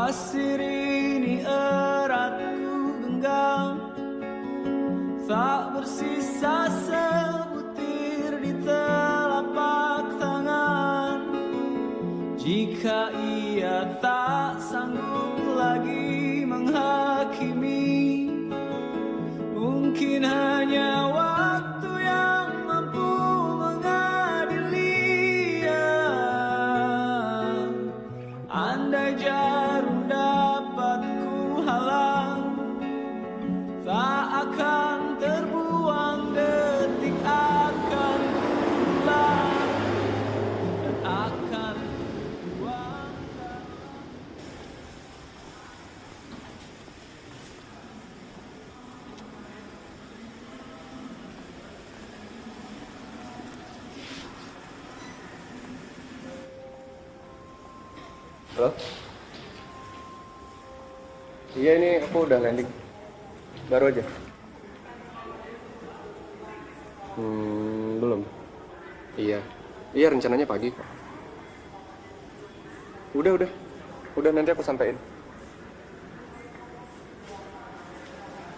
Pasir ini erat ku genggam, tak bersisa sebutir di telapak tangan. Jika ia tak sanggup lagi menghakimi, mungkin hanya waktu yang mampu mengadili ia. Andai jarum dapat ku halang, tak akan terbuang detik akan pulang dan akan buang. Halo? Iya, ini aku udah landing. Baru aja. Belum. Iya. Iya, rencananya pagi kok. Udah. Udah, nanti aku sampein.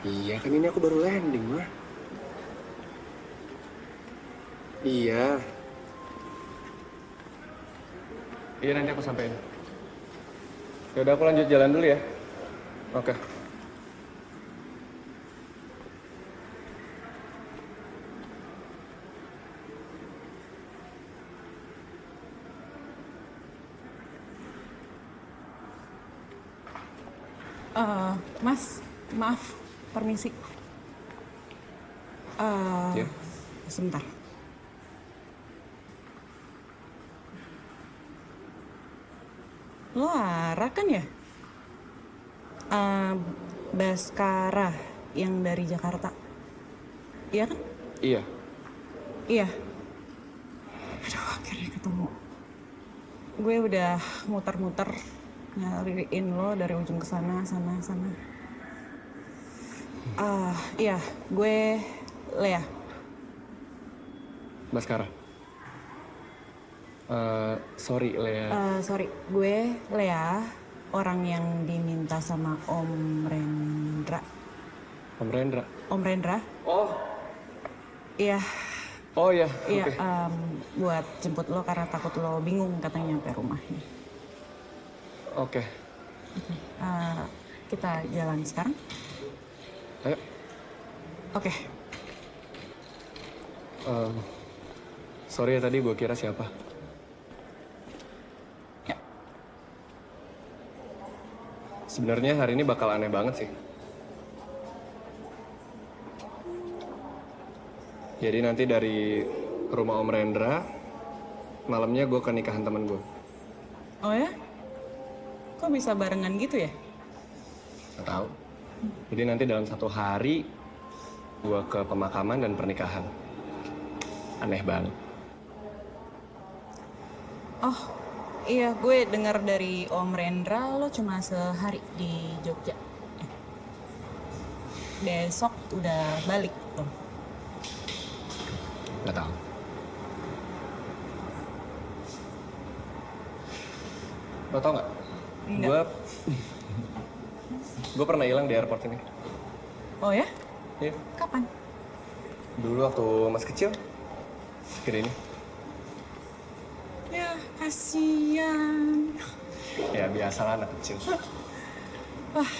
Iya, kan ini aku baru landing, mah. Iya. Iya, nanti aku sampein. Yaudah, aku lanjut jalan dulu ya. Oke. Mas, maaf, permisi. Iya. Sebentar. Lo Ara kan ya? Baskara yang dari Jakarta. Iya kan? Iya. Iya. Aduh, akhirnya ketemu. Gue udah muter-muter nyariin lo dari ujung ke sana. Iya, gue Lea. Baskara. Sorry, Lea. Sorry, gue Lea, orang yang diminta sama Om Rendra. Om Rendra. Om Rendra? Oh. Iya. Oh ya. Iya, Oke. buat jemput lo karena takut lo bingung katanya nyampe rumahnya. Oke. Kita jalan sekarang? Ayo. Oke. Sorry ya, tadi gue kira siapa. Ya. Sebenarnya hari ini bakal aneh banget sih. Jadi nanti dari rumah Om Rendra, malamnya gue ke nikahan temen gue. Oh ya? Kok bisa barengan gitu ya? Gak tahu. Jadi nanti dalam satu hari, gue ke pemakaman dan pernikahan. Aneh banget. Oh, iya, gue dengar dari Om Rendra lo cuma sehari di Jogja. Besok udah balik tuh. Gak tahu. Lo tau nggak? Enggak. Gue pernah hilang di airport ini. Oh ya? Iya. Kapan? Dulu waktu masih kecil. Segede ini. Ya, kasihan. Ya biasalah anak kecil. Wah,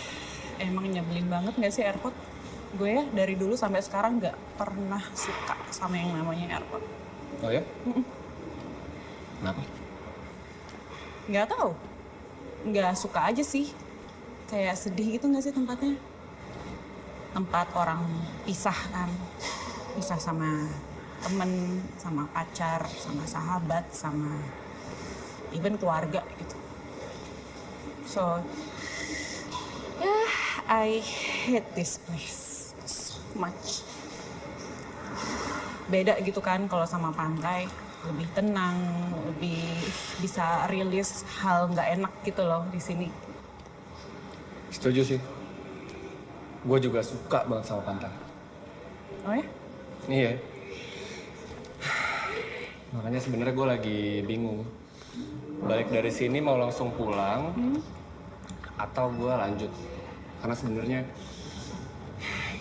emang nyebelin banget gak sih airport? Gue ya dari dulu sampai sekarang gak pernah suka sama yang namanya airport. Oh ya? Kenapa? Gak tahu. Gak suka aja sih. Kayak sedih gitu gak sih tempatnya? Tempat orang pisah kan. Pisah sama temen, sama pacar, sama sahabat, sama even keluarga gitu. So, yeah, I hate this place so much. Beda gitu kan kalau sama pantai, lebih tenang, lebih bisa rilis hal nggak enak gitu loh di sini. Setuju sih. Gue juga suka banget sama pantai. Oh ya? Iya. Makanya sebenarnya gue lagi bingung. Balik dari sini mau langsung pulang, atau gue lanjut. Karena sebenarnya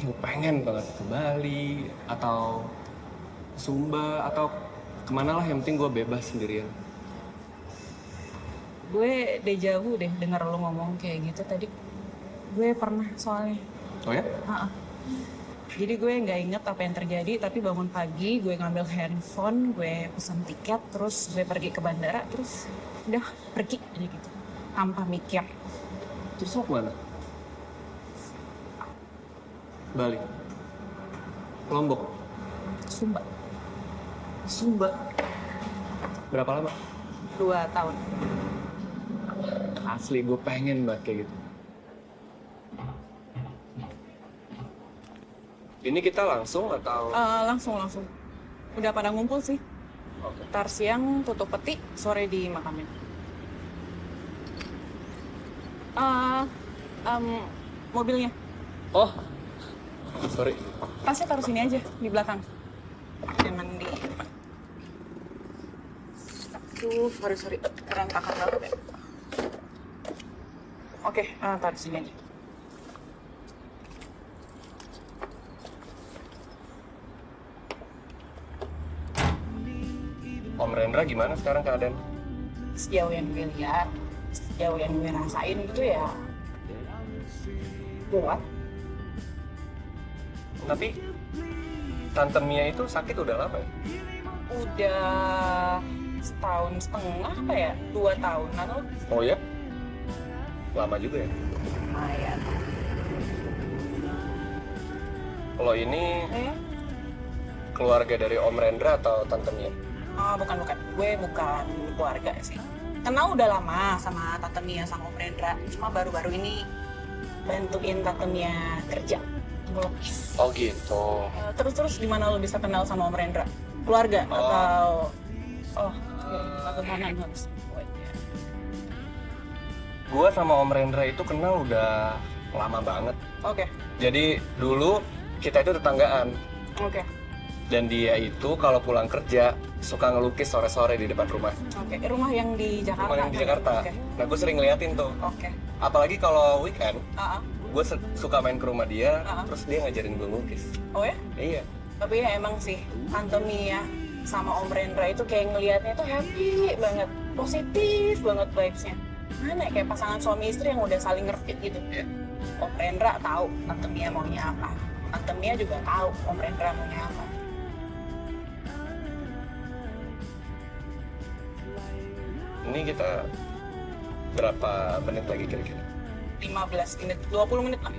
gue pengen banget ke Bali atau Sumba atau kemana lah, yang penting gue bebas sendirian. Gue deja vu deh denger lo ngomong kayak gitu tadi. Gue pernah soalnya. Oh ya? Ha-ha. Jadi gue nggak inget apa yang terjadi, tapi bangun pagi gue ngambil handphone, gue pesan tiket, terus gue pergi ke bandara, terus udah pergi aja gitu, tanpa mikir. Terus lo kemana? Bali? Lombok? Sumba. Sumba? Berapa lama? 2 tahun. Asli gue pengen banget kayak gitu. Ini kita langsung atau? Langsung. Udah pada ngumpul sih. Oke. Ntar siang tutup peti, sore di makamin. Mobilnya. Oh, sorry. Tasnya taruh sini aja, di belakang. Jangan di depan. Sorry. Berantakan banget ya. Oke, taruh sini aja. Om Rendra gimana sekarang keadaan? Sejauh yang gue lihat, sejauh yang gue rasain gitu ya, kuat. Tapi Tante Mia itu sakit udah lama ya? Udah 1,5 tahun apa ya? 2 tahunan loh. Oh ya? Lama juga ya? Lumayan. Kalau ini keluarga dari Om Rendra atau Tante Mia? Bukan. Gue bukan keluarga sih. Kenal udah lama sama Tante Mia sama Om Rendra. Cuma baru-baru ini bantuin Tante Mia kerja. Ngelukis. Oh gitu. Terus gimana lo bisa kenal sama Om Rendra? Keluarga atau... bagaimana harus? Gua sama Om Rendra itu kenal udah lama banget. Oke. Jadi dulu kita itu tetanggaan. Oke. Dan dia itu kalau pulang kerja suka ngelukis sore-sore di depan rumah. Oke. Rumah yang di Jakarta. Rumah yang di Jakarta. Oke. Nah, gue sering ngeliatin tuh. Oke. Apalagi kalau weekend, Ah, ah. gue suka main ke rumah dia, Ah. terus dia ngajarin gue ngelukis. Oh ya? Iya. Tapi ya emang sih, Tante Mia sama Om Rendra itu kayak ngelihatnya tuh happy banget, positif banget vibes-nya. Mana ya, kayak pasangan suami istri yang udah saling ngerti gitu. Iya. Om Rendra tahu Tante Mia maunya apa. Tante Mia juga tahu Om Rendra maunya apa. Ini kita berapa menit lagi kira-kira? 15 menit, 20 menit lah.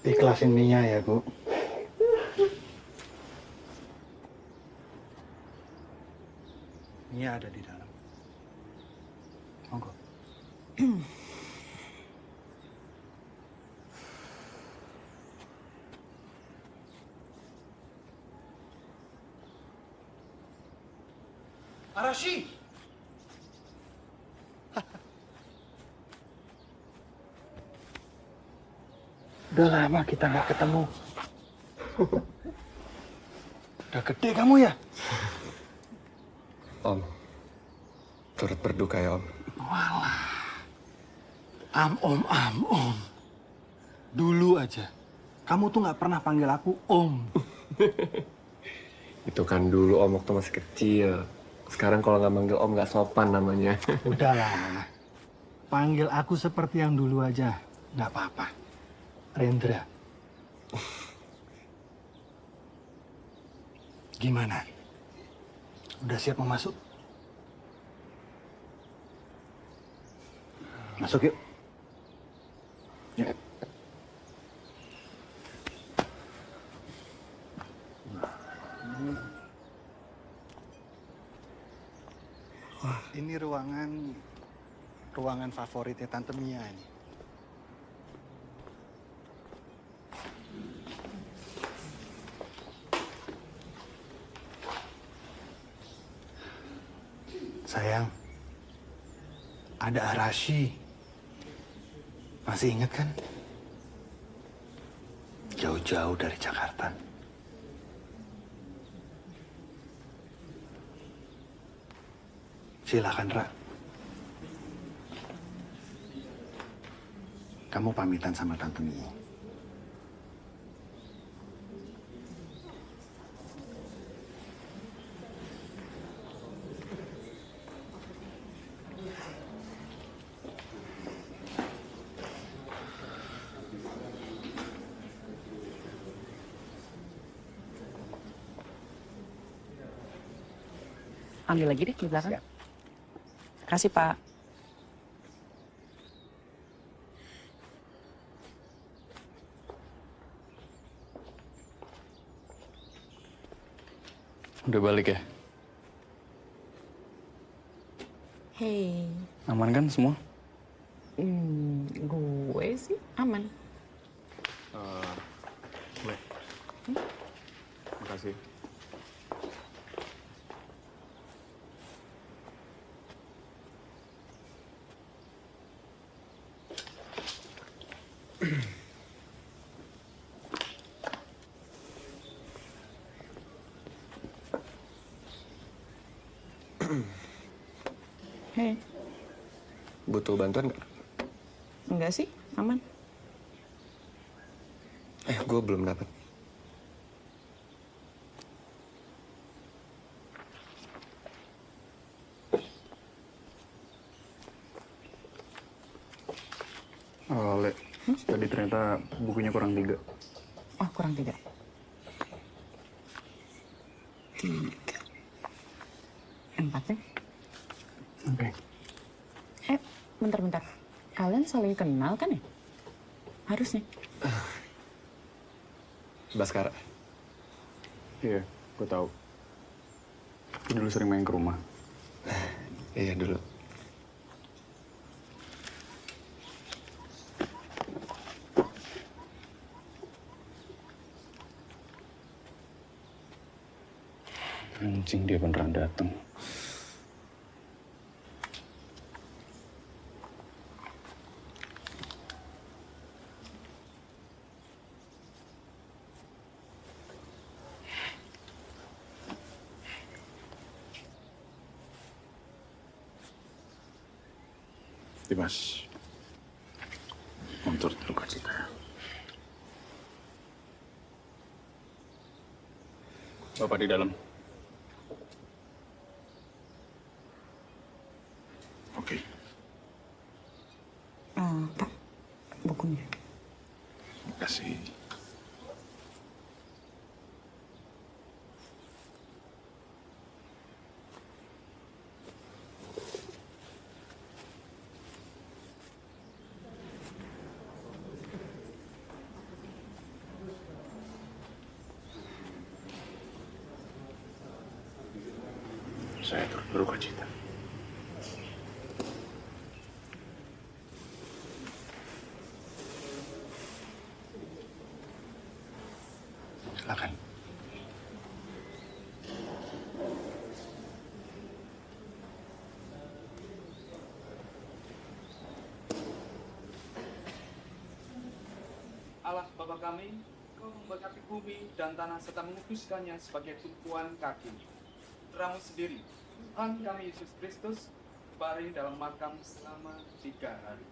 Ikhlasin Mia ya, Bu. Mia ada di dalam. Monggo. Arashi! Udah lama kita nggak ketemu. Udah gede kamu ya? Om, turut berduka ya Om. Walah. Om. Dulu aja. Kamu tuh nggak pernah panggil aku Om. Itu kan dulu Om waktu masih kecil. Sekarang kalau nggak manggil Om nggak sopan namanya. Udahlah. Panggil aku seperti yang dulu aja. Nggak apa-apa. Rendra. Gimana? Udah siap mau masuk? Masuk yuk. Ya. Wah, ini ruangan favoritnya Tante Mia ini. Sayang, ada Arashi. Masih ingat kan? Jauh-jauh dari Jakarta. Silakan, Ra. Kamu pamitan sama Tante Mia. Ambil lagi deh di belakang. Kasih, Pak. Udah balik ya? Hey. Aman kan semua? Gue sih aman. Gue. Makasih. Hei. Butuh bantuan nggak? Enggak sih, aman. Gue belum dapat. Oh, Le. Tadi ternyata bukunya kurang 3. Oh, kurang 3. 3. 4 ya? Oke. Bentar-bentar. Kalian saling kenal kan ya? Harusnya. Baskara. Iya, gue tahu. Gue dulu sering main ke rumah. Iya dulu. Anjing, dia beneran datang. Dimas, untuk luka cita. Bapak di dalam. Oke. Pak, bukunya. Terima kasih. Saya turut berduka cita. Silakan. Allah Bapa kami, Kau memberkati bumi dan tanah serta menguduskannya sebagai tumpuan kaki. Putramu sendiri, Tuhan kami Yesus Kristus, baring dalam makam selama 3 hari.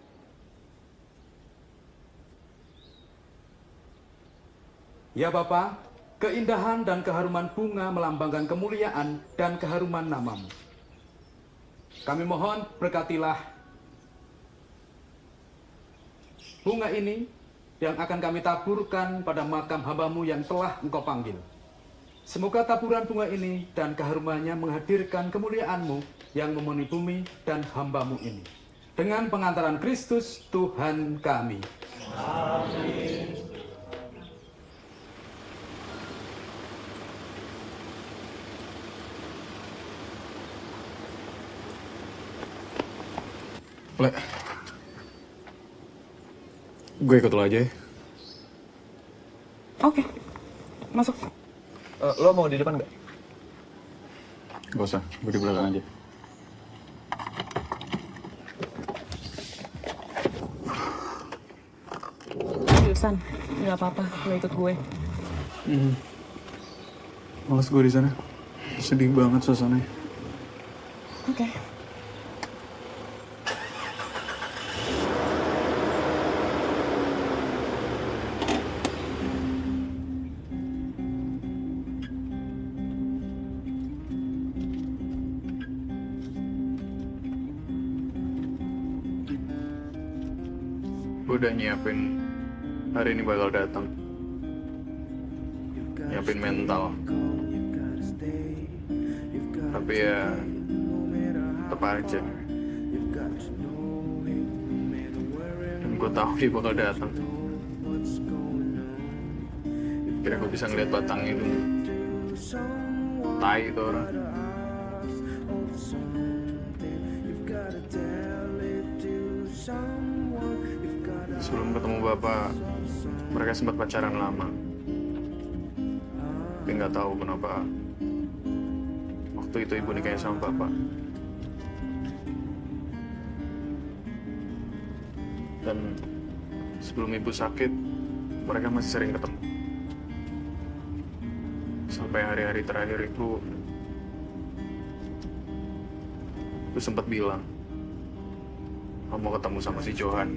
Ya Bapa, Keindahan dan keharuman bunga melambangkan kemuliaan dan keharuman nama-Mu. Kami mohon berkatilah bunga ini yang akan kami taburkan pada makam hamba-Mu yang telah Engkau panggil. Semoga taburan bunga ini dan keharumannya menghadirkan kemuliaan-Mu yang memenuhi bumi dan hamba-Mu ini. Dengan pengantaran Kristus Tuhan kami. Amin. Le, gue ikut lo aja ya. Oke, masuk. Lo mau di depan nggak? Gak usah, gue di belakang aja. Jurusan, nggak apa-apa, lo ikut gue. Males gue di sana. Sedih banget suasananya. Oke. Gue udah nyiapin hari ini bakal datang. Nyiapin mental. Tapi ya tetep aja. Dan gue tahu dia bakal datang. Kira gue bisa ngeliat batangnya itu. Tai itu orang. Sebelum ketemu bapak, mereka sempat pacaran lama. Tapi nggak tahu kenapa waktu itu ibu nikahnya sama bapak. Dan sebelum ibu sakit, mereka masih sering ketemu. Sampai hari-hari terakhir ibu sempat bilang, kamu mau ketemu sama si Johan.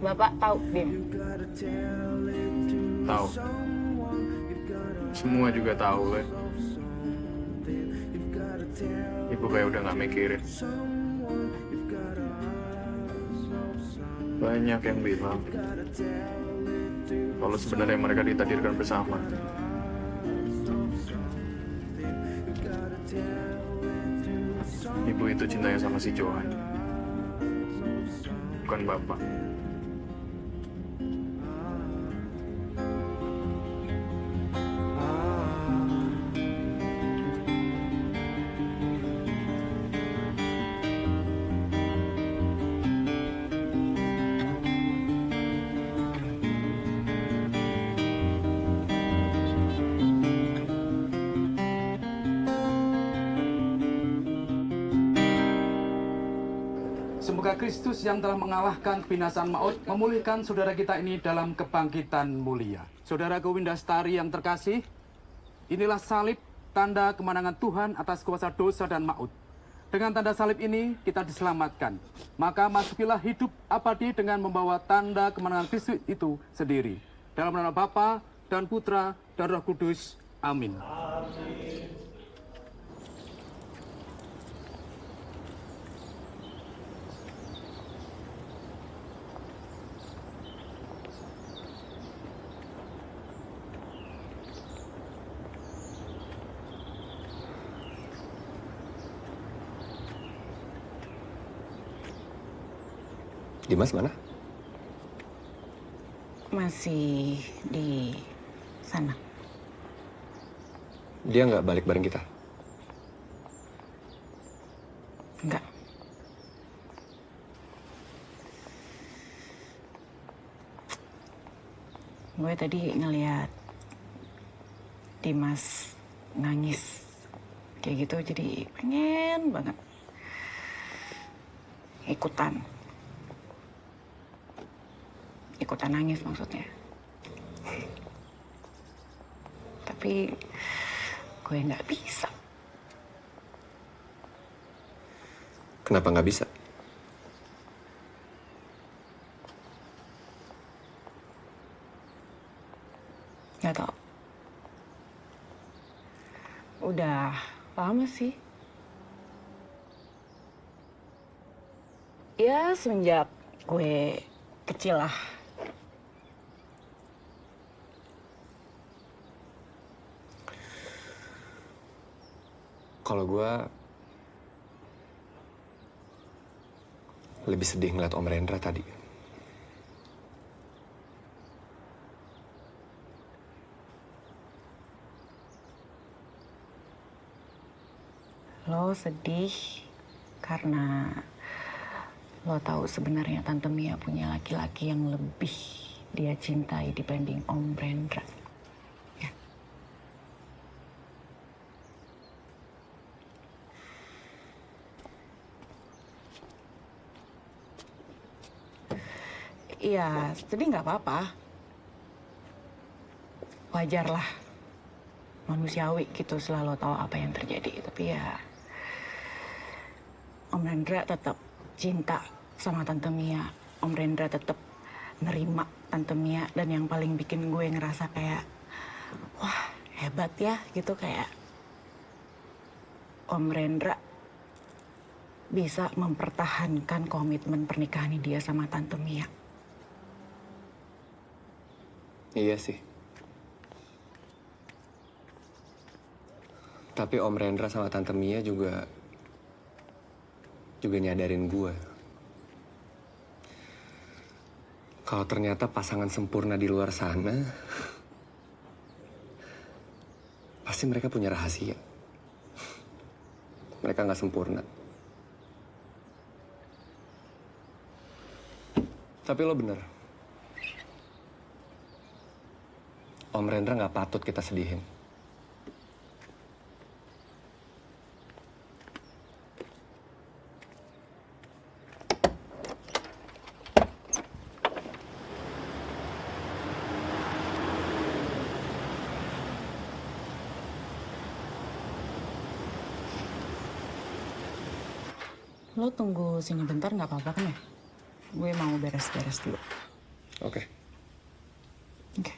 Bapak tahu dia? Tahu. Semua juga tahu, Le. Ibu kayak udah nggak mikirin. Banyak yang bilang kalau sebenarnya mereka ditakdirkan bersama. Ibu itu cintanya sama si Johan, bukan bapak. Semoga Kristus yang telah mengalahkan kebinasaan maut memulihkan saudara kita ini dalam kebangkitan mulia. Saudaraku Windastari yang terkasih, inilah salib, tanda kemenangan Tuhan atas kuasa dosa dan maut. Dengan tanda salib ini kita diselamatkan. Maka masukilah hidup abadi dengan membawa tanda kemenangan Kristus itu sendiri. Dalam nama Bapa dan Putra dan Roh Kudus. Amin. Amin. Dimas mana? Masih di sana. Dia nggak balik bareng kita? Enggak. Gue tadi ngeliat Dimas nangis kayak gitu, jadi pengen banget ikutan nangis maksudnya. Tapi gue nggak bisa. Kenapa nggak bisa? Nggak tau. Udah lama sih. Ya semenjak gue kecil lah. Kalau gue lebih sedih ngeliat Om Rendra tadi. Lo sedih karena lo tahu sebenarnya Tante Mia punya laki-laki yang lebih dia cintai dibanding Om Rendra. Ya. Iya, sedih nggak apa-apa. Wajar lah. Manusiawi gitu selalu tahu apa yang terjadi. Tapi ya, Om Rendra tetap cinta sama Tante Mia. Om Rendra tetap nerima Tante Mia. Dan yang paling bikin gue ngerasa kayak, wah hebat ya gitu, kayak Om Rendra bisa mempertahankan komitmen pernikahan dia sama Tante Mia. Iya sih. Tapi Om Rendra sama Tante Mia juga nyadarin gue. Kalau ternyata pasangan sempurna di luar sana, pasti mereka punya rahasia. Mereka nggak sempurna. Tapi lo bener. Om Rendra nggak patut kita sedihin. Lo tunggu sini bentar nggak apa-apa kan ya? Gue mau beres-beres dulu. Oke. Oke.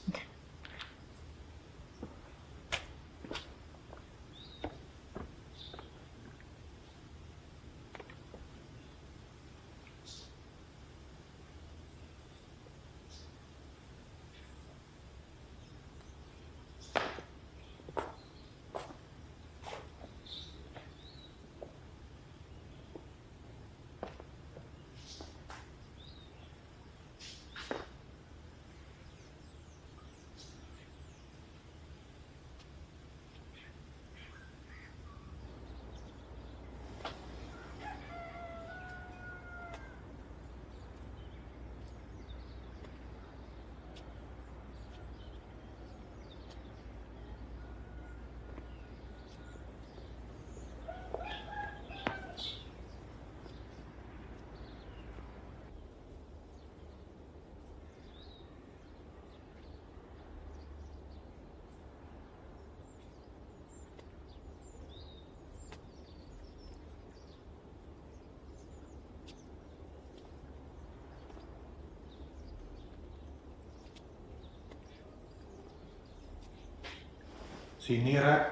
Oke. Sini, Ra.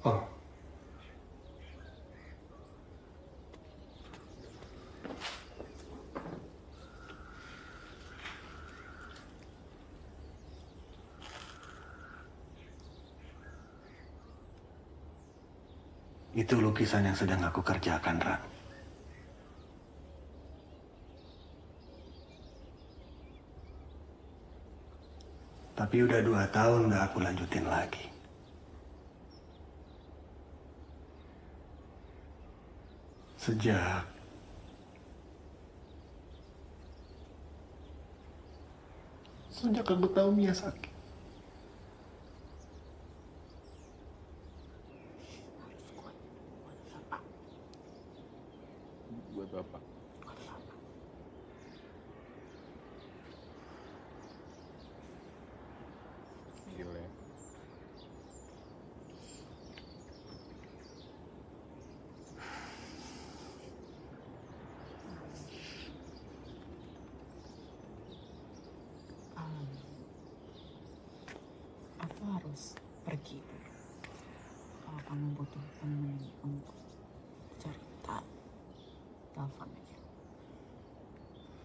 Oh. Itu lukisan yang sedang aku kerjakan, Ra. Tapi udah 2 tahun nggak aku lanjutin lagi. Sejak aku tahu Mia sakit. buat Bapak. Gila. Aku harus pergi. Kalau kamu butuh temen untuk cerita, telepon aja.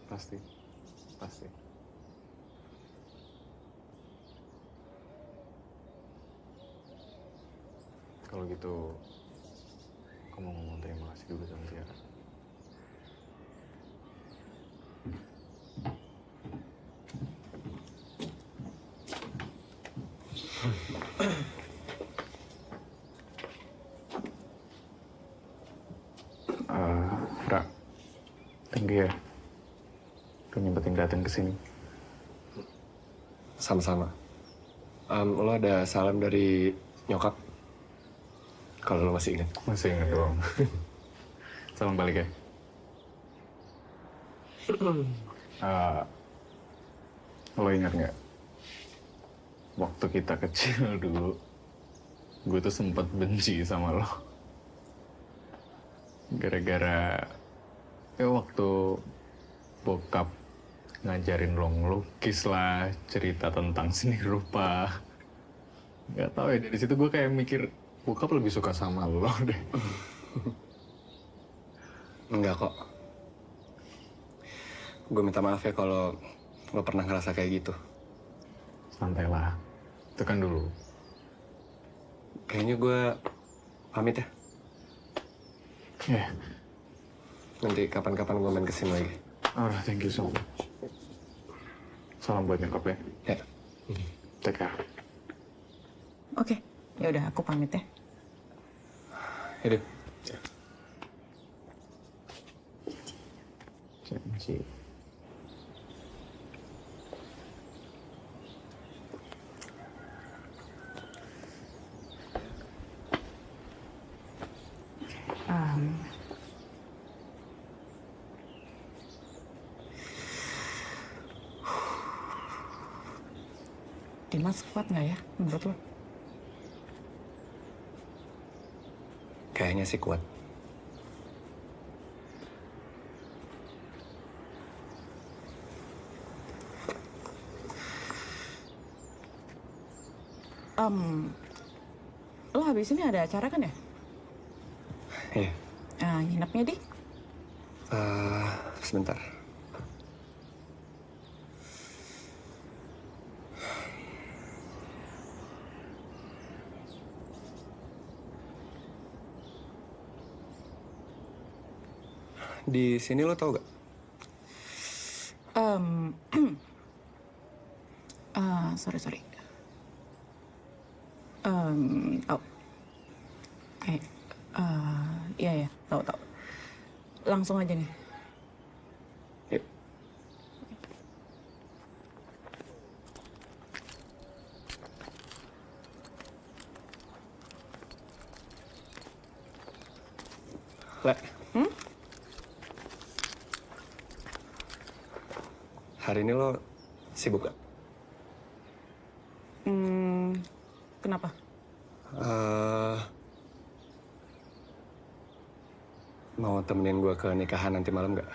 Pasti. Pasti. Kalau gitu, kamu ngomong terima kasih juga sama Tiara. Ra, thank you ya. Udah nyempetin datang ke sini. Sama-sama. Lo ada salam dari nyokap? Kalau lo masih ingat. Masih ingat dong. Salam balik ya. Lo ingat nggak? Waktu kita kecil dulu, gue tuh sempat benci sama lo. Gara-gara waktu bokap ngajarin lo ngelukis lah, cerita tentang seni rupa. Gak tau ya, dari situ gue kayak mikir bokap lebih suka sama lo deh. Enggak kok. Gue minta maaf ya kalau lo pernah ngerasa kayak gitu. Santai lah, itu kan dulu. Kayaknya gue pamit ya. Ya, Nanti kapan-kapan gue main kesini lagi. alright, thank you so much. Salam buat nyokap ya. Ya. Take care. Oke, ya udah aku pamit ya. Yaudah. Janji. Dimas kuat nggak ya menurut lo? Kayaknya sih kuat. Lo habis ini ada acara kan ya? Iya. Nginepnya di? Sebentar. Di sini lo tau gak? Sorry. Oh. Iya, tahu. Langsung aja nih. Yuk. Le. Hari ini lo sibuk gak? Kenapa? Mau temenin gue ke nikahan nanti malam gak?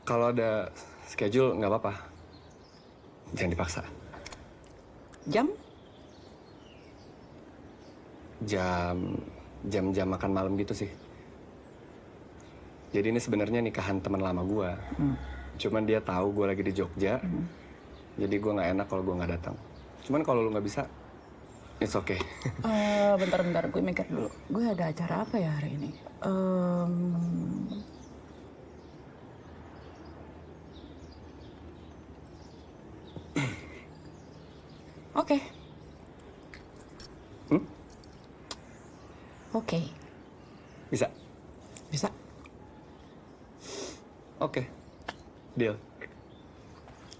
Kalau ada schedule nggak apa-apa. Jangan dipaksa. Jam? Jam makan malam gitu sih. Jadi ini sebenarnya nikahan teman lama gue. Cuman dia tahu gue lagi di Jogja. Jadi gue nggak enak kalau gue nggak datang. Cuman kalau lu nggak bisa, it's okay. Bentar, gue mikir dulu. Gue ada acara apa ya hari ini? Oke. Oke. Bisa? Bisa. Oke. Deal.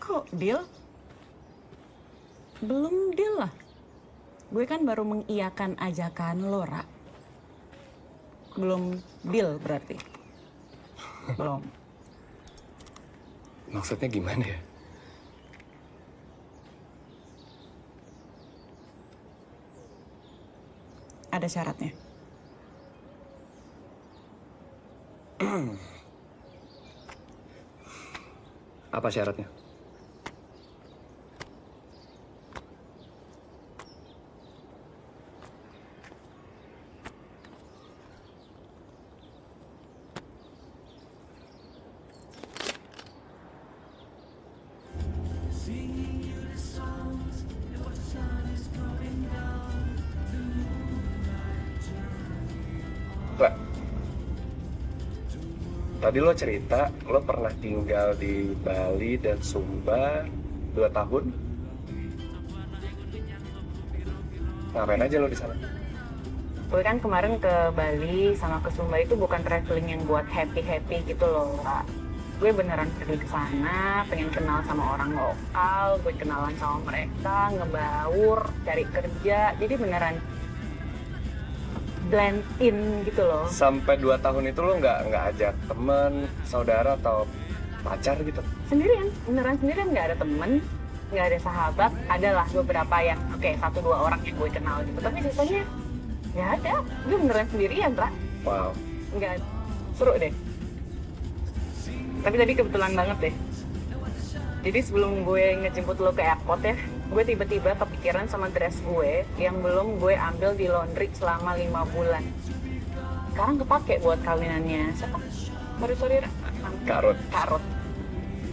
Kok deal? Belum deal lah. Gue kan baru mengiyakan ajakan lo, Ra. Belum deal berarti? Belum. Maksudnya gimana ya? Ada syaratnya? Apa syaratnya? Mbak, tadi lo cerita lo pernah tinggal di Bali dan Sumba 2 tahun. Ngapain aja lo di sana? Gue kan kemarin ke Bali sama ke Sumba itu bukan traveling yang buat happy-happy gitu loh, Ra. Gue beneran pergi ke sana, pengen kenal sama orang lokal, gue kenalan sama mereka, ngebaur, cari kerja. Jadi beneran blend in gitu loh. Sampai 2 tahun itu lo nggak ajak teman, saudara atau pacar gitu? Sendirian, beneran sendirian, nggak ada temen, nggak ada sahabat. Adalah beberapa yang, oke, 1-2 orang yang gue kenal gitu. Tapi sisanya nggak ada. Gue beneran sendirian, Ra. Wow. Nggak seru deh. Tapi tadi kebetulan banget deh. Jadi sebelum gue ngejemput lo ke airport ya, gue tiba-tiba kepikiran sama dress gue yang belum gue ambil di laundry selama 5 bulan. Sekarang kepake buat kawinannya siapa? Sorry, Karut.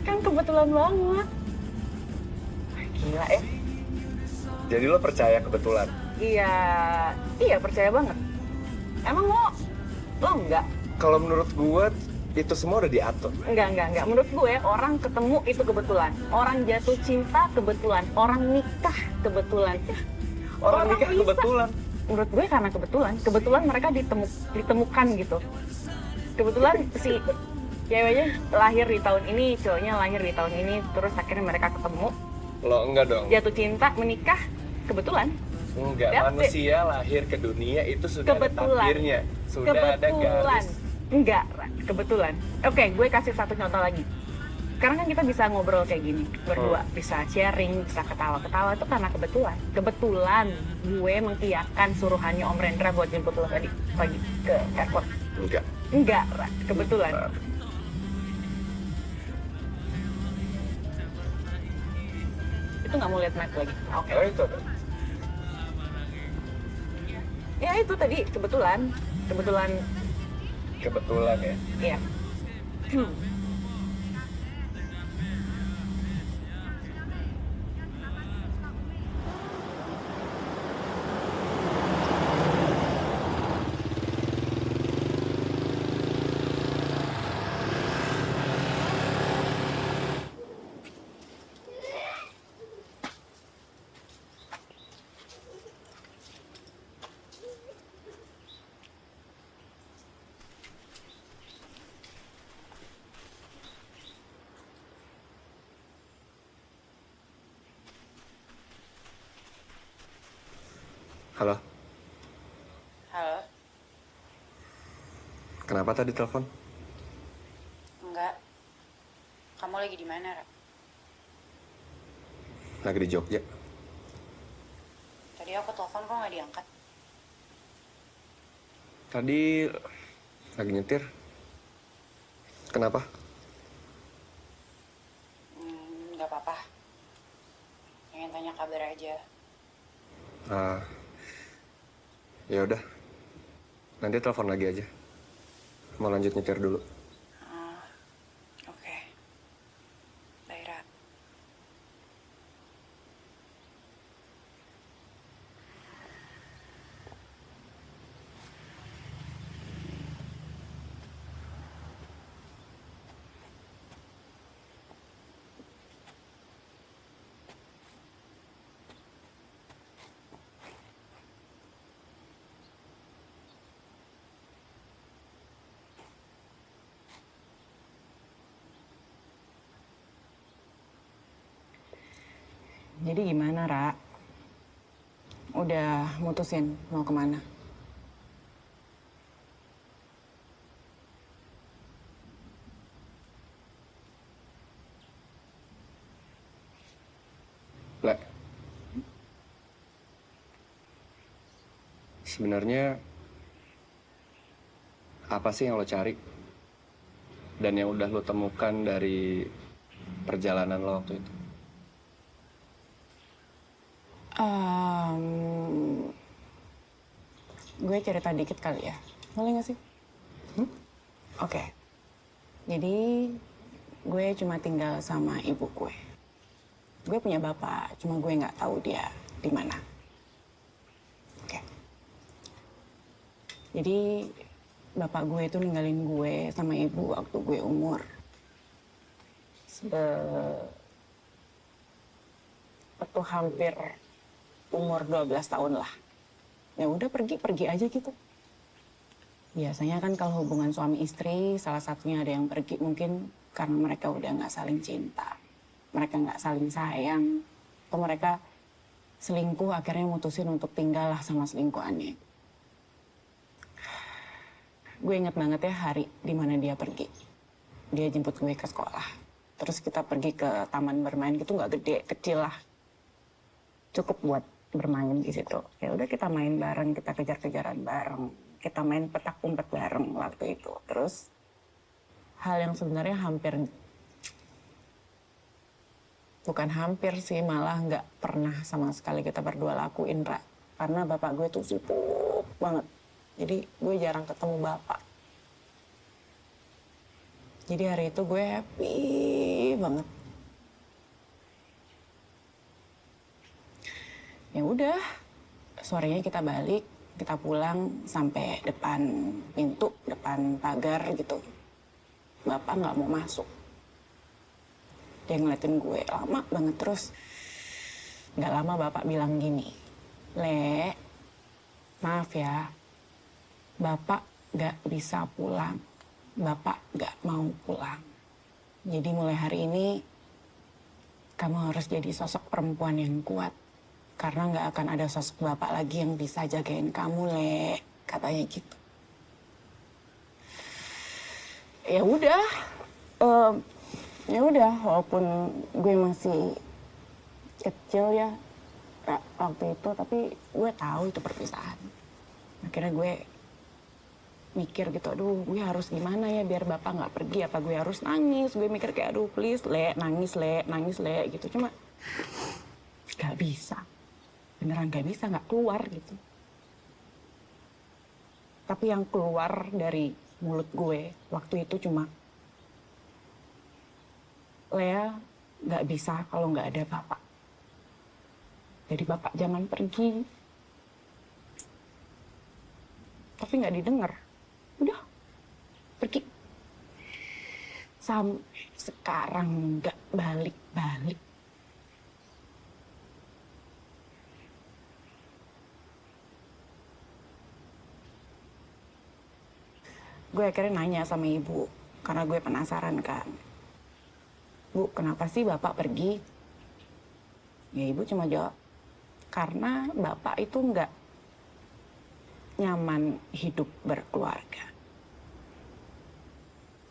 Kan kebetulan banget. Gila ya. Jadi lo percaya kebetulan? Iya percaya banget. Emang lo enggak? Kalau menurut gue itu semua udah diatur. Enggak. Menurut gue orang ketemu itu kebetulan. Orang jatuh cinta kebetulan. Orang nikah kebetulan. Orang nikah bisa. kebetulan. Menurut gue karena kebetulan mereka ditemukan gitu. Kebetulan si ceweknya lahir di tahun ini, cowoknya lahir di tahun ini, terus akhirnya mereka ketemu. Lo enggak dong? Jatuh cinta, menikah, kebetulan. Enggak, That's manusia lahir ke dunia itu sudah ada Kebetulan. takdirnya. Sudah ada garis. Enggak, kebetulan. Oke, gue kasih satu contoh lagi. Sekarang kan kita bisa ngobrol kayak gini, berdua. Bisa sharing, bisa ketawa-ketawa, itu karena kebetulan. Kebetulan gue mengiyakan suruhannya Om Rendra buat jemput lo tadi pagi ke airport. Enggak, Ra. Kebetulan. Itu nggak mau lihat map lagi. Oke. Oh itu. Ya itu tadi, kebetulan. Kebetulan ya. Iya. Halo. Halo, Kenapa tadi telepon? enggak. Kamu lagi di mana, Ra? Lagi di Jogja. Tadi aku telepon kok nggak diangkat. Tadi lagi nyetir. Kenapa? Nggak apa-apa. Pengen tanya kabar aja. Ya udah. Nanti telepon lagi aja. Mau lanjut nyetir dulu. Oke. Bye, Ra. Jadi gimana, Ra? Udah mutusin mau kemana? Le, sebenarnya apa sih yang lo cari? Dan yang udah lo temukan dari perjalanan lo waktu itu? Gue cerita dikit kali ya. Boleh gak sih? Oke. Jadi gue cuma tinggal sama ibu gue. Gue punya bapak, cuma gue nggak tahu dia di mana. Oke. Jadi bapak gue itu ninggalin gue sama ibu waktu gue umur waktu hampir umur 12 tahun lah. Ya udah pergi aja gitu. Biasanya kan kalau hubungan suami istri, salah satunya ada yang pergi mungkin karena mereka udah nggak saling cinta. Mereka nggak saling sayang. Atau mereka selingkuh akhirnya mutusin untuk tinggal lah sama selingkuhannya. Gue inget banget ya hari dimana dia pergi. Dia jemput gue ke sekolah. Terus kita pergi ke taman bermain gitu, nggak gede, kecil lah. Cukup buat bermain di situ. Ya udah kita main bareng, kita kejar-kejaran bareng. Kita main petak umpet bareng waktu itu. Terus hal yang sebenarnya bukan hampir sih, malah nggak pernah sama sekali kita berdua lakuin, Ra. Karena bapak gue tuh sibuk banget. Jadi gue jarang ketemu bapak. Jadi hari itu gue happy banget. Ya udah, sorenya kita balik, kita pulang sampai depan pintu, depan pagar gitu. Bapak nggak mau masuk. Dia ngeliatin gue lama banget terus. Nggak lama bapak bilang gini, Le, maaf ya, Bapak nggak bisa pulang. Bapak nggak mau pulang. Jadi mulai hari ini, kamu harus jadi sosok perempuan yang kuat. Karena nggak akan ada sosok bapak lagi yang bisa jagain kamu, Le. Katanya gitu. Ya udah, walaupun gue masih kecil ya waktu itu, tapi gue tahu itu perpisahan. Akhirnya gue mikir gitu, aduh gue harus gimana ya biar bapak nggak pergi, apa gue harus nangis. Gue mikir kayak, aduh please Le, nangis Le gitu. Cuma nggak bisa, beneran nggak bisa, nggak keluar gitu. Tapi yang keluar dari mulut gue waktu itu cuma, Lea nggak bisa kalau nggak ada bapak. Jadi bapak jangan pergi. Tapi nggak didengar. Udah, pergi. Sampai sekarang nggak balik-balik. Gue akhirnya nanya sama ibu, karena gue penasaran kan. Bu, kenapa sih bapak pergi? Ya ibu cuma jawab, karena bapak itu nggak nyaman hidup berkeluarga.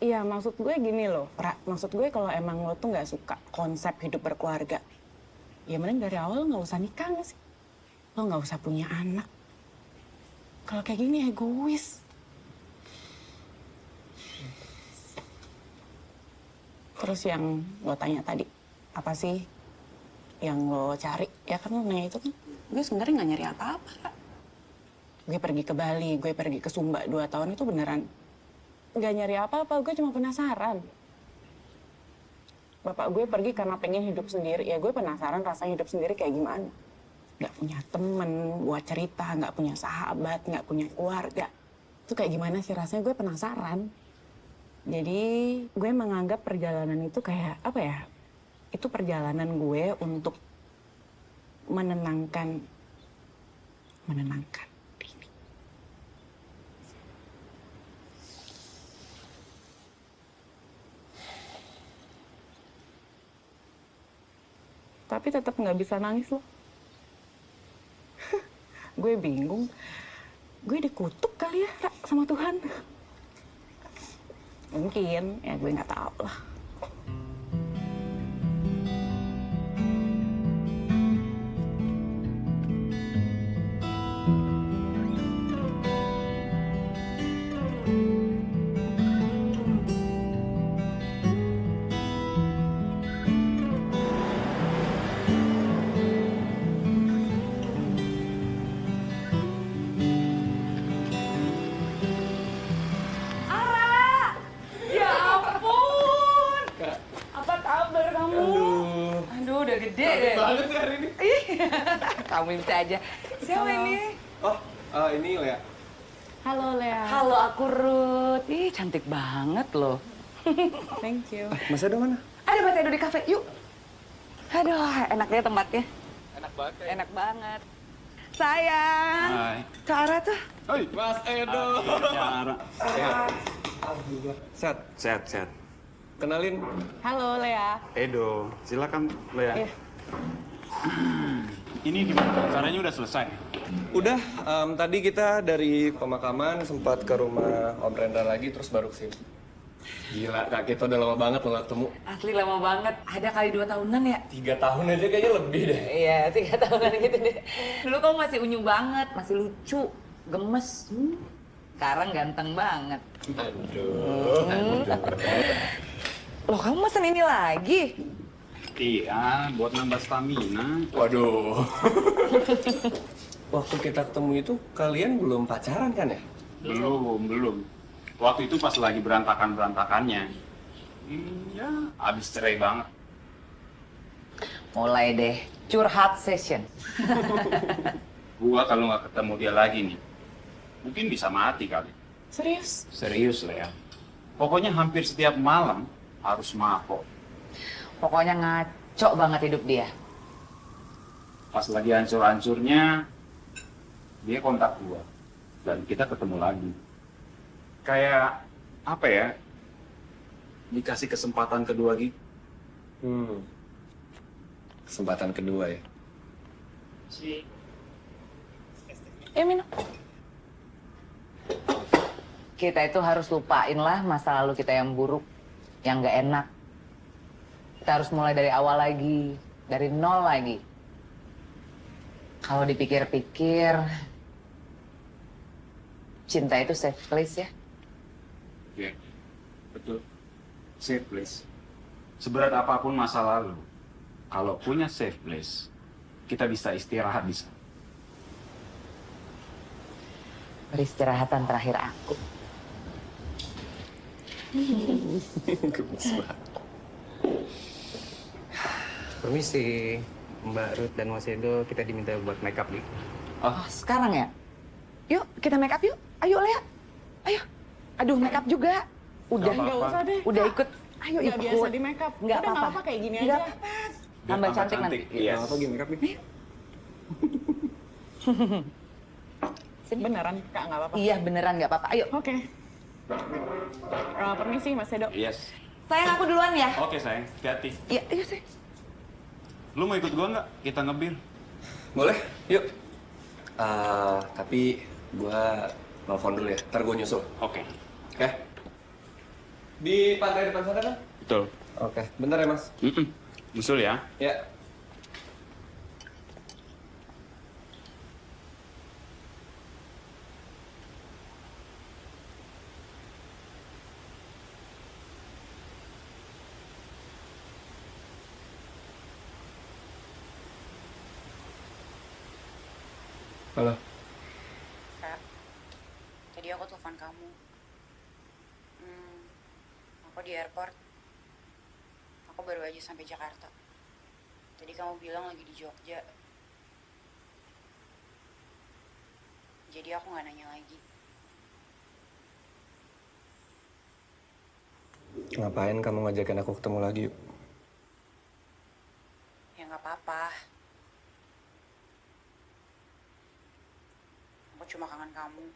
Iya, maksud gue gini loh, Ra. Maksud gue kalau emang lo tuh nggak suka konsep hidup berkeluarga, ya mending dari awal lo nggak usah nikah nggak sih? Lo nggak usah punya anak. Kalau kayak gini egois. Terus yang lo tanya tadi, apa sih yang lo cari? Ya kan lo nanya itu kan, gue sebenarnya nggak nyari apa-apa, Ra. Gue pergi ke Bali, gue pergi ke Sumba 2 tahun itu beneran nggak nyari apa-apa, gue cuma penasaran. Bapak gue pergi karena pengen hidup sendiri, ya gue penasaran rasanya hidup sendiri kayak gimana. Nggak punya temen buat cerita, nggak punya sahabat, nggak punya keluarga. Itu kayak gimana sih rasanya, gue penasaran. Jadi gue menganggap perjalanan itu kayak, apa ya, itu perjalanan gue untuk menenangkan diri. Tapi tetap nggak bisa nangis loh. Gue bingung. Gue dikutuk kali ya, Ra, sama Tuhan. Mungkin, ya gue nggak tahu lah. gede deh. Banget sih hari ini. Kamu bisa aja. Siapa ini? Oh, ini Lea. Halo Lea. Halo, aku Ruth. Ih, cantik banget loh. Thank you. Mas Edo mana? Ada Mas Edo di kafe, yuk. Aduh, enaknya tempatnya. Enak banget. Enak banget. Sayang. Hai. Cara tuh. Hoi, Mas Edo. Cara. Sehat. Sehat. Kenalin. Halo Lea. Edo, silakan Lea. Iya. Ini gimana? Acaranya udah selesai? Udah, tadi kita dari pemakaman sempat ke rumah Om Rendra lagi, terus baru kesini. Gila, Kak, kita udah lama banget lo gak ketemu. Asli lama banget. Ada kali 2 tahunan ya? 3 tahun aja kayaknya lebih deh. Iya, 3 tahunan gitu deh. Dulu kamu masih unyu banget, masih lucu, gemes. Sekarang ganteng banget. Aduh. Loh, kamu mesen ini lagi? Iya, buat nambah stamina. Waduh. Waktu kita ketemu itu kalian belum pacaran kan ya? Belum. Waktu itu pas lagi berantakan-berantakannya. Iya, abis cerai banget. Mulai deh, curhat session. Gua kalau nggak ketemu dia lagi nih, mungkin bisa mati kali. Serius? Serius lah ya. Pokoknya hampir setiap malam harus mabok. Pokoknya ngaco banget hidup dia. Pas lagi hancur-hancurnya, dia kontak gua. Dan kita ketemu lagi. Kayak, apa ya, dikasih kesempatan kedua gitu. Kesempatan kedua ya? Minum. Kita itu harus lupain lah masa lalu kita yang buruk, yang gak enak. Kita harus mulai dari awal lagi, dari nol lagi. Kalau dipikir-pikir, cinta itu safe place ya. Ya, betul. Safe place. Seberat apapun masa lalu, kalau punya safe place, kita bisa istirahat di sana. Peristirahatan terakhir aku. Gemes banget. Permisi, Mbak Ruth dan Mas Edo, kita diminta buat make up nih. Oh, sekarang ya? Yuk, kita make up yuk. Ayo, Lea. Ayo. Aduh, make up juga. Udah. Nggak usah deh. Udah ikut. Ayo Nggak ikut. biasa di make up. Nggak Udah, nggak apa-apa. apa-apa, kayak gini Nggak aja. apa-apa. Biar Tambah cantik nanti. Iya. Apa gini make up nih? Beneran, Kak, nggak apa-apa. Iya, beneran nggak apa-apa. Ayo. Oke. Permisi, Mas Edo. Yes. Sayang, aku duluan ya. Oke sayang, hati-hati. Iya, ayo sayang. Lu mau ikut gua nggak? Kita ngebir. Boleh, yuk. Tapi gua nelfon dulu ya, ntar gua nyusul. Oke. Oke? Di pantai depan sana kan? Betul. Oke, bentar ya Mas. Nyusul ya. Ya. Halo. Kak, tadi aku telepon kamu. Aku di airport. Aku baru aja sampai Jakarta. Tadi kamu bilang lagi di Jogja. Jadi aku nggak nanya lagi. Ngapain kamu ngajakin aku ketemu lagi yuk? Ya nggak apa-apa. Aku cuma kangen kamu.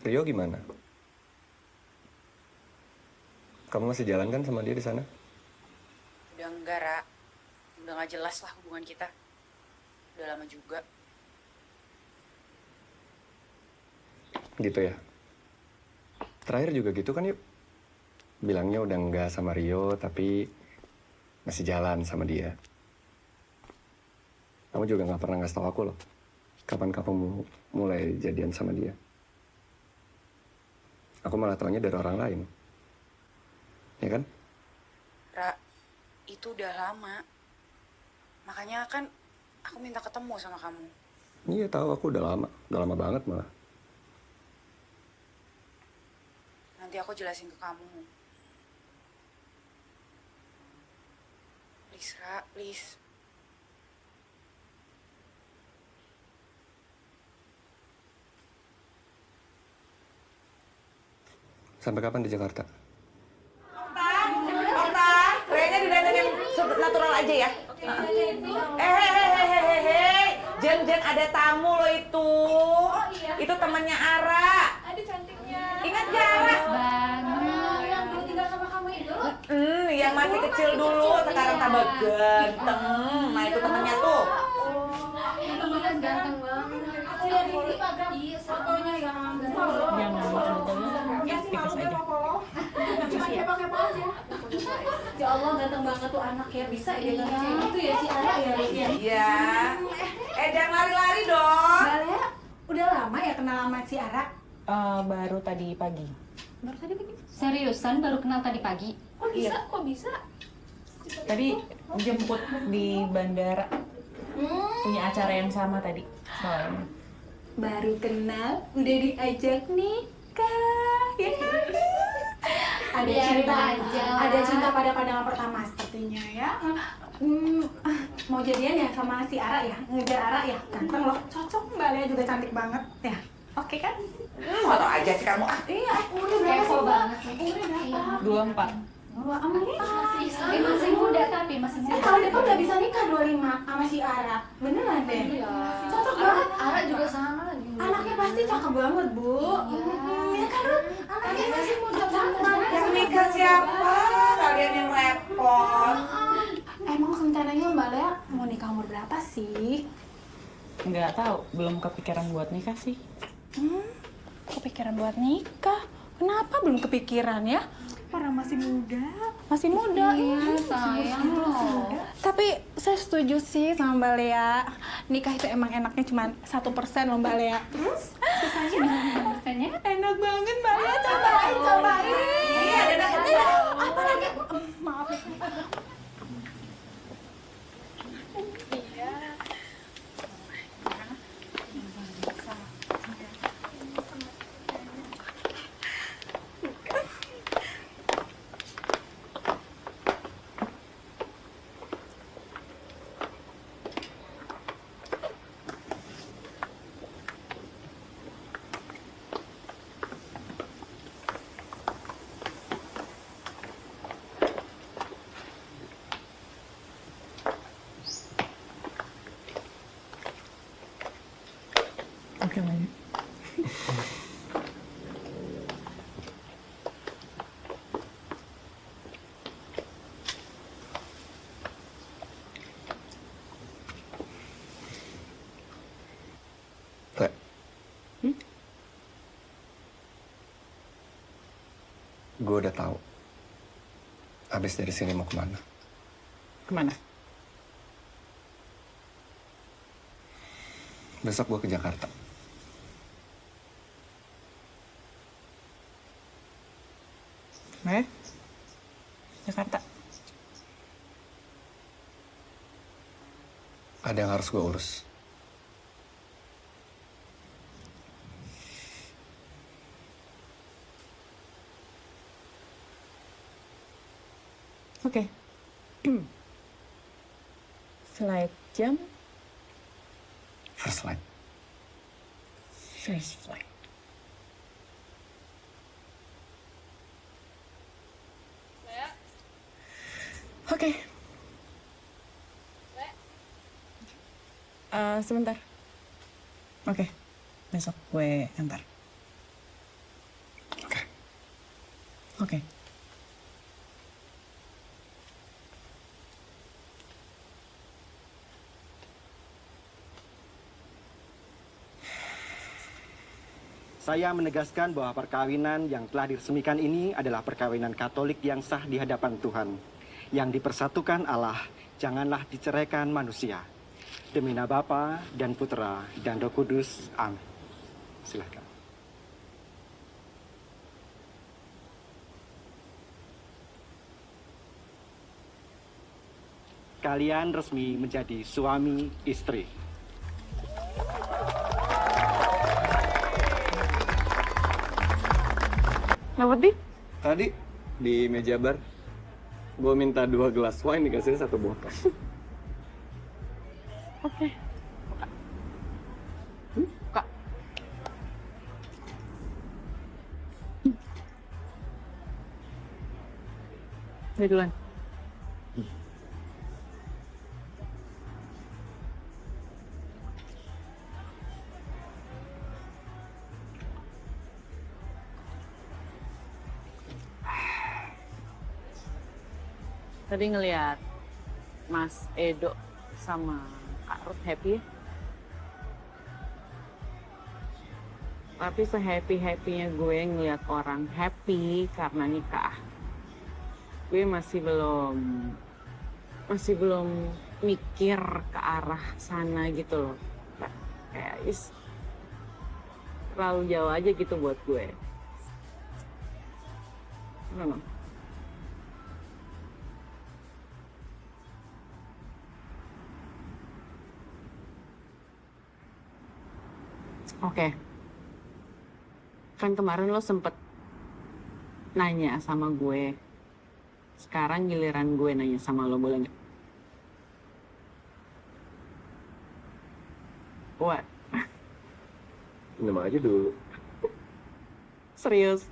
Rio gimana? Kamu masih jalan kan sama dia di sana? Udah enggak, Ra. Udah nggak jelas lah hubungan kita. Udah lama juga. Gitu ya? Terakhir juga gitu kan yuk? Bilangnya udah enggak sama Rio, tapi masih jalan sama dia. Kamu juga nggak pernah ngasih tahu aku loh. Kapan kamu mulai jadian sama dia? Aku malah taunya dari orang lain. Ya kan? Ra, itu udah lama. Makanya kan aku minta ketemu sama kamu. Iya tahu, aku udah lama banget malah. nanti aku jelasin ke kamu. Please, Ra, please. Sampai kapan di Jakarta? Okta, kayaknya didatengin natural aja ya. Jen, ada tamu lo itu. Itu temannya Ara. Aduh cantiknya. Ingat gak Ara? Banget. Yang dulu tinggal sama kamu itu. Yang masih kecil dulu, sekarang tambah ganteng. Nah itu temennya tuh. Iya ganteng banget. Lihat di Instagram. Iya fotonya yang ganteng. Jangan tikus aja. Cuma kepo-kepo aja. Ya Allah ganteng banget tuh anak ya, bisa ya ganteng kayak gitu ya si Ara ya. Iya. Jangan lari-lari dong. Balea, udah lama ya kenal sama si Ara? Baru tadi pagi. Baru tadi pagi? Seriusan baru kenal tadi pagi? Kok bisa? Iya. Kok bisa? Tadi jemput di bandara. Punya acara yang sama tadi. Soalnya. Baru kenal, udah diajak nikah. Ya kan? Ada cinta aja. Ada cinta pada pandangan pertama sepertinya ya. Mau jadian ya sama si Ara ya? Ngejar Ara ya? Ganteng loh, cocok. Mbak Lea juga cantik banget ya. Oke kan? Foto aja sih kamu. Iya, umurnya berapa sih Mbak? Umurnya berapa? 24. Masih muda tapi masih muda. Tahun depan udah bisa nikah 25 sama si Ara. Beneran deh? Iya. Cocok banget. Ara juga sama lagi. Anaknya pasti cakep banget, Bu. Ya kan, Ru? Anaknya masih muda banget. Yang nikah siapa? Kalian yang repot. Emang rencananya Mbak Lea mau nikah umur berapa sih? Nggak tahu, belum kepikiran buat nikah sih. Kepikiran buat nikah? Kenapa belum kepikiran ya? Orang masih muda. Masih muda. Iya, sayang loh. Tapi saya setuju sih sama Mbak Lea. Nikah itu emang enaknya cuma 1% loh Mbak Lea. Terus sisanya? Persennya? Enak banget Mbak Lea. Cobain. Iya, ada apa lagi? Maaf. Oke, Maya. Gue udah tahu. Habis dari sini mau kemana? Kemana? Besok gue ke Jakarta. Jakarta. Ada yang harus gue urus. Oke. Flight jam. First light. First flight. Oke. Sebentar. Oke. Besok gue antar. Oke. Oke. Saya menegaskan bahwa perkawinan yang telah diresmikan ini adalah perkawinan Katolik yang sah di hadapan Tuhan. Yang dipersatukan Allah, janganlah diceraikan manusia. Demi nama Bapa dan Putra dan Roh Kudus. Amin. Silakan. Kalian resmi menjadi suami istri. Dapat di? Tadi di meja bar, gue minta 2 gelas wine dikasih 1 botol. Oke. Buka. Saya duluan. Tadi ngeliat Mas Edo sama Kak Ruth happy ya. Tapi se-happy-happynya gue ngeliat orang happy karena nikah, gue masih belum mikir ke arah sana gitu loh. Kayak terlalu jauh aja gitu buat gue. I don't know. Oke. Kan kemarin lo sempet nanya sama gue. Sekarang giliran gue nanya sama lo, boleh nggak? What? Minum aja dulu. Serius?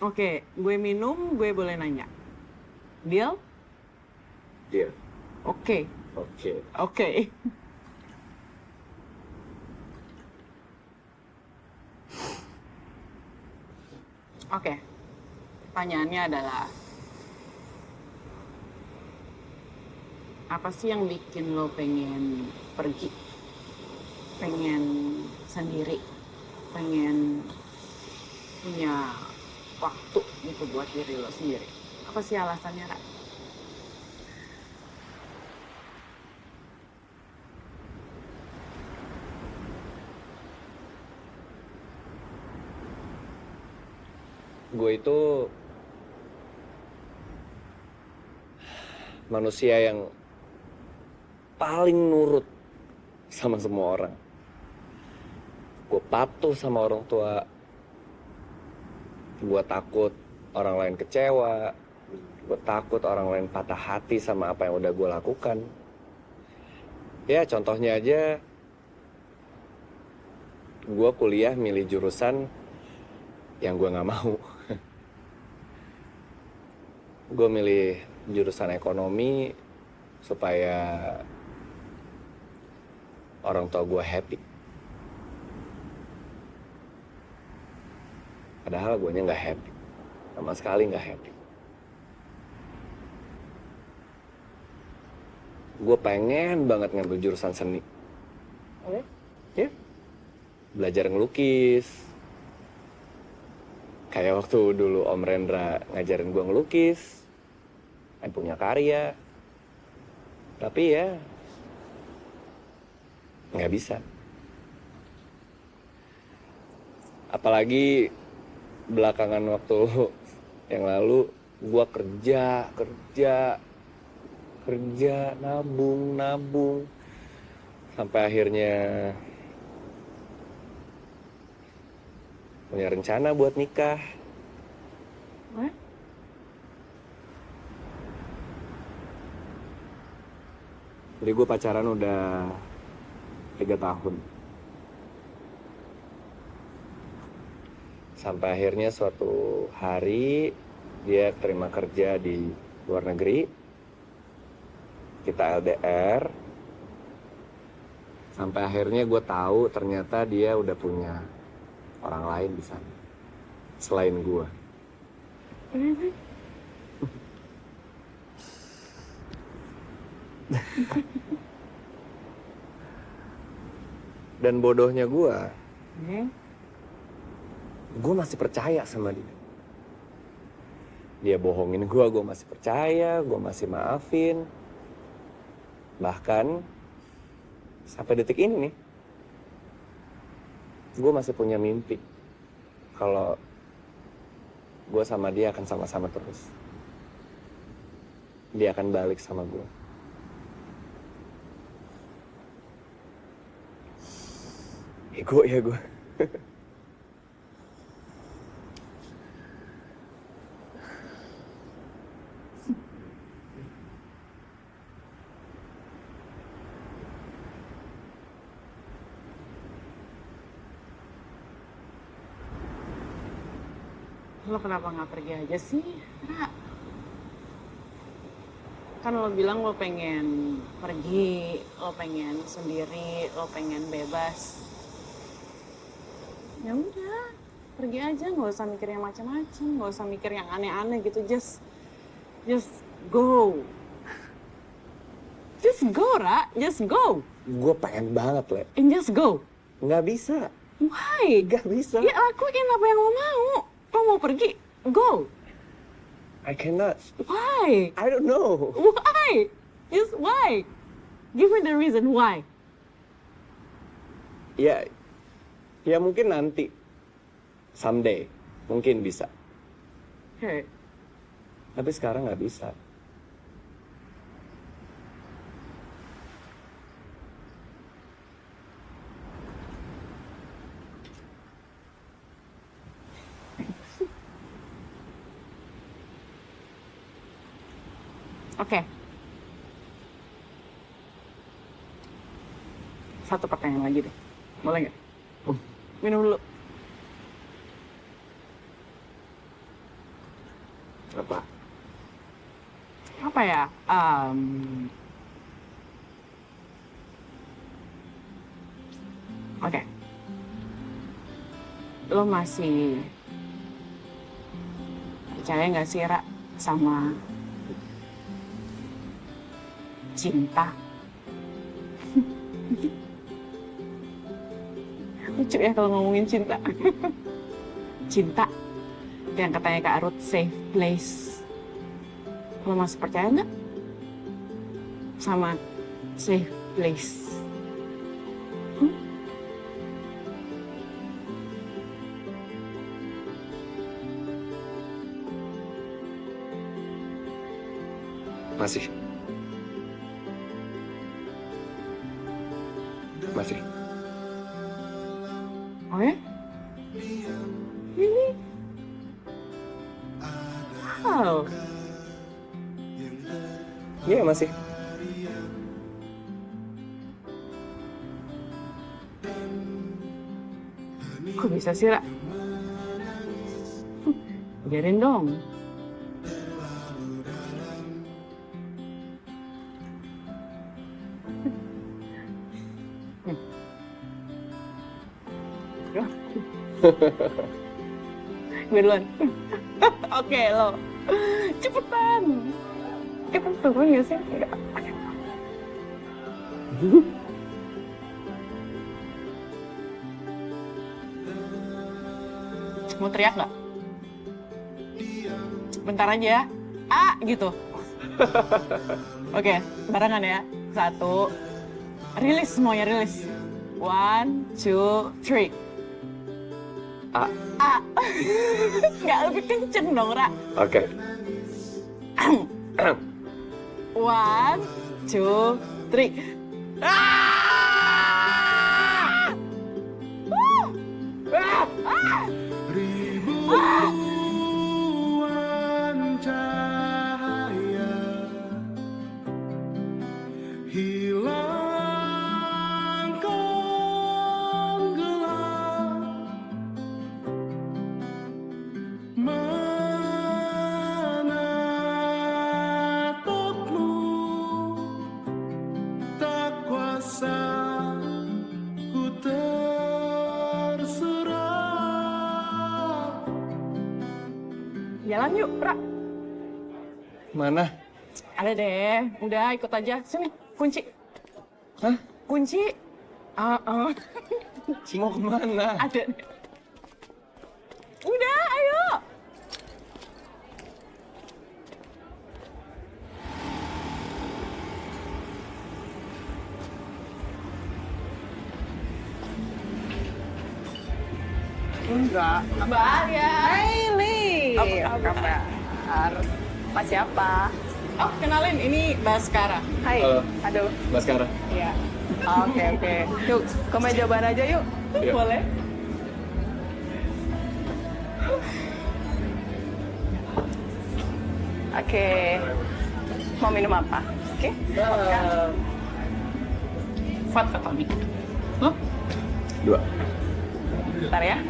Oke, gue minum, gue boleh nanya. Deal? Deal. Oke. Oke. Oke. Oke. Pertanyaannya adalah, apa sih yang bikin lo pengen pergi? Pengen sendiri? Pengen punya waktu gitu buat diri lo sendiri? Apa sih alasannya, Ra? Gue itu manusia yang paling nurut sama semua orang. Gue patuh sama orang tua. Gue takut orang lain kecewa. Gue takut orang lain patah hati sama apa yang udah gue lakukan. Ya contohnya aja, gue kuliah milih jurusan yang gue gak mau. Gue milih jurusan ekonomi supaya orang tua gue happy. Padahal gue nya nggak happy, sama sekali nggak happy. Gue pengen banget ngambil jurusan seni. Oke. Ya, belajar ngelukis. Kayak waktu dulu Om Rendra ngajarin gue ngelukis, yang punya karya. Tapi ya, nggak bisa. Apalagi belakangan waktu yang lalu, gue kerja, nabung. Sampai akhirnya punya rencana buat nikah. What? Jadi gue pacaran udah 3 tahun. Sampai akhirnya suatu hari dia terima kerja di luar negeri. Kita LDR. Sampai akhirnya gue tahu ternyata dia udah punya orang lain di sana selain gue. Dan bodohnya gue masih percaya sama dia. Dia bohongin gue masih percaya, gue masih maafin. Bahkan sampai detik ini nih, gue masih punya mimpi kalau gue sama dia akan sama-sama terus. Dia akan balik sama gue. Ego ya gue. Lo kenapa nggak pergi aja sih, Ra? Kan lo bilang lo pengen pergi, lo pengen sendiri, lo pengen bebas. Ya udah, pergi aja, nggak usah mikir yang macam-macam, nggak usah mikir yang aneh-aneh gitu. Just go. Just go, Ra. Just go. Gue pengen banget, Le. And just go. Nggak bisa. Why? Nggak bisa. Ya lakuin apa yang lo mau. Lo mau pergi, go. I cannot. Why? I don't know. Why? Just why? Give me the reason why. Ya mungkin nanti. Someday. Mungkin bisa. Hey. Tapi sekarang nggak bisa. Oke. Satu pertanyaan lagi deh. Boleh nggak? Minum dulu. Apa ya? Oke. Lo masih percaya nggak sih, Ra, sama cinta? Lucu ya kalau ngomongin cinta. Cinta yang katanya Kak Ruth safe place. Lo masih percaya nggak sama safe place? Masih. Oh ya? Really? Wow. Iya, masih. Kok bisa sih, Ra? Biarin dong. Gue duluan. Oke, lo. Cepetan. Kita turun gak sih? Enggak. Mau teriak nggak? Bentar aja ya. Gitu. Oke, barengan ya. 1. Rilis semuanya, rilis. 1, 2, 3. Nggak lebih kenceng dong, Ra. Oke. 1, 2, 3. Ribuan cahaya hilangkan gelap, menatapmu tak kuasa ku terserah. Jalan yuk, Ra. Mana? Ada deh. Udah, ikut aja. Sini, kunci. Hah? Kunci. Mau kemana? Ada deh. Udah, ayo. Enggak. Mbak Alia. Hai, Li. Apa kabar? Mas siapa? Oh, kenalin. Ini Baskara. Hai. Halo. Aduh. Baskara. Iya. Oke. Yuk, ke meja bar aja yuk. Iya. Boleh? Oke. Mau minum apa? Oke. Vodka tonic. Lo? 2. Bentar ya.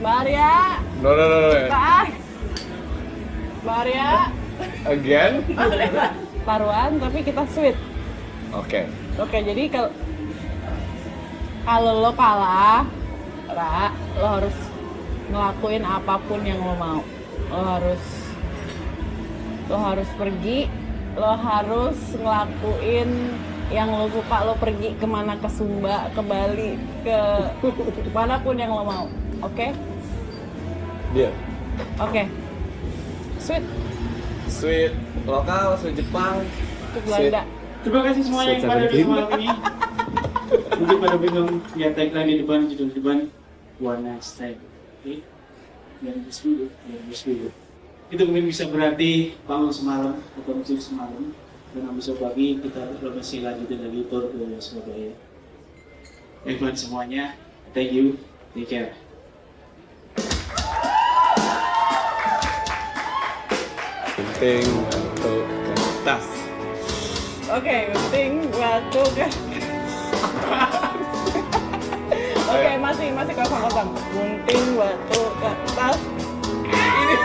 Mbak Arya. No. Mbak Arya. Again? Taruhan tapi kita sweet. Oke. Oke, jadi kalau lo kalah, Ra, lo harus ngelakuin apapun yang lo mau. Lo harus pergi, lo harus ngelakuin yang lo suka, lo pergi kemana, ke Sumba, ke Bali, ke manapun yang lo mau. Oke? Dia. Oke. Sweet lokal, sweet Jepang. Ke Belanda. Terima kasih semuanya yang pada di malam ini. Mungkin pada bingung ya tagline di depan, judul di depan One Night Stand. Oke? Dan dulu. Itu mungkin bisa berarti bangun semalam atau musik semalam. Dan besok pagi kita masih lanjutin lagi tour ke Surabaya. Everyone semuanya, thank you, take care. Penting batu kertas. Oke, penting batu kertas. Oke, masih kosong. Gunting batu kertas. Ini.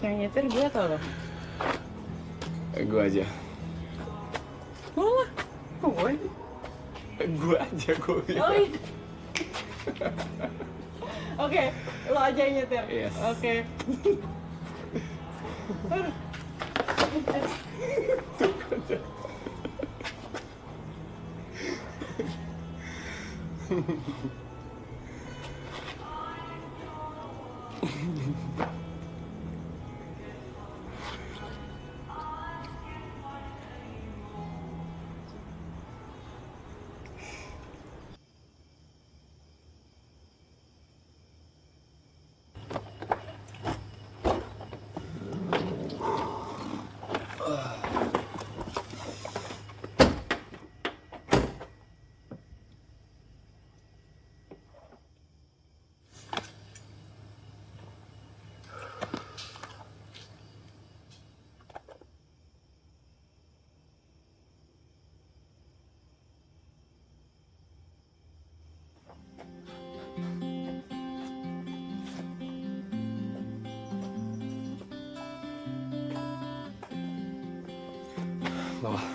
Yang nyetir gue atau lo? Gue aja. Malah, gue? Gue aja, gue bilang. Oh iya. Oke, lo aja yang nyetir? Yes. Oke. Bawah.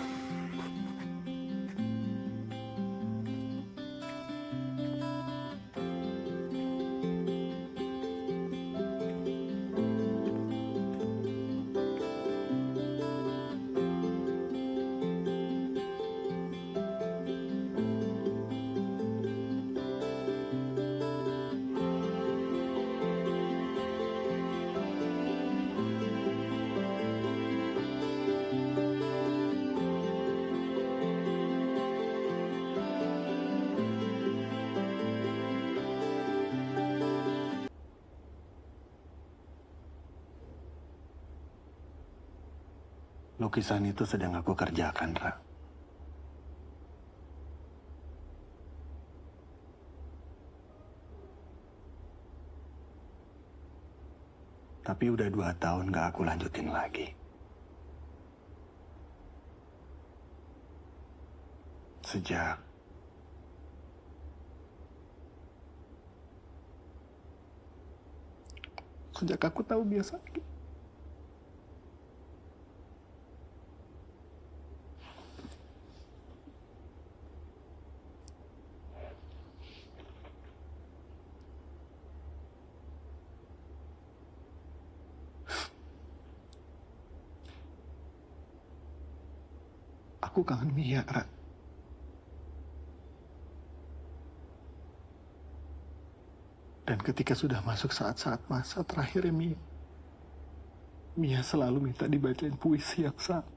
Lukisan itu sedang aku kerjakan, Ra. Tapi udah 2 tahun gak aku lanjutin lagi. Sejak aku tahu dia sakit. Aku kangen Mia, Ra. Dan ketika sudah masuk saat-saat masa terakhirnya Mia selalu minta dibacain puisi yang sama.